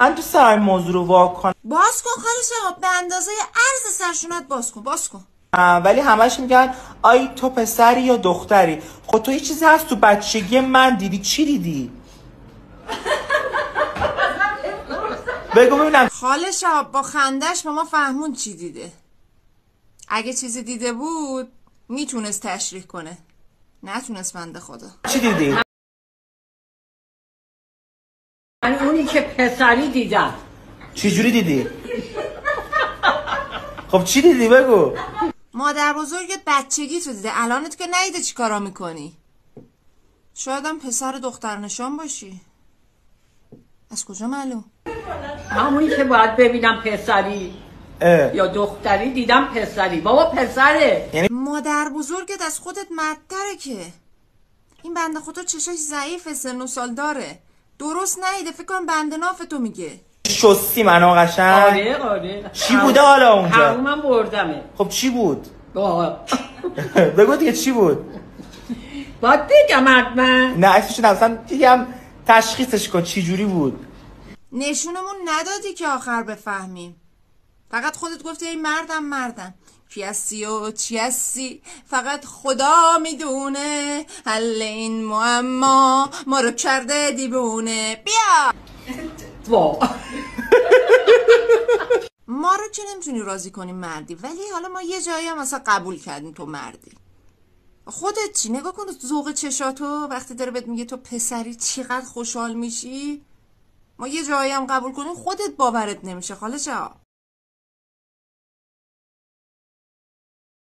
من دوست دارم این موضوع رو واکنم. باز کن خالص، به اندازه عرض سرشونت باز کن. ولی همش میگن آی تو پسری یا دختری. خب تو یه چیزی هست تو بچگی من دیدی؟ چی دیدی؟ بگو ببینم. خاله شهاب با خندش به ما فهمون چی دیده. اگه چیزی دیده بود میتونست تشریح کنه، نتونست بنده خدا. چی دیدی؟ من اونی که پسری دیدم. چی جوری دیدی؟ خب چی دیدی بگو. مادر بزرگت بچگی تو دیده، الانت که ندیده چی کارا میکنی. شاید هم پسر دختر نشان باشی. از کجا معلوم؟ همونی که باید ببینم پسری یا دختری دیدم پسری. بابا پسره. یعنی مادر بزرگت از خودت مردتره که. این بنده خدا چشاش ضعیفه، سن و سال داره، درست نیده. فکر کنم بنده نافتو میگه. شستی منو قشنگ. آره. چی بوده حالا اونجا؟ من بردمه. خب چی بود؟ بابا بگو دیگه چی بود؟ باید بگم حتما. نه اسمش نمیستم دیگه، تشخیصش کن چی جوری بود. نشونمون ندادی که آخر بفهمیم. فقط خودت گفتی این مردم کی هستی و چی هستی فقط خدا میدونه. حل این معما ما رو کرده دیوونه. بیا ما رو که نمیتونی راضی کنیم مردی، ولی حالا ما یه جایی هم مثلا قبول کردیم تو مردی. خودت چی؟ نگاه کن ذوق چشاتو وقتی داره بهت میگه تو پسری چقدر خوشحال میشی. ما یه جایی هم قبول کنیم خودت باورت نمیشه خاله شهاب.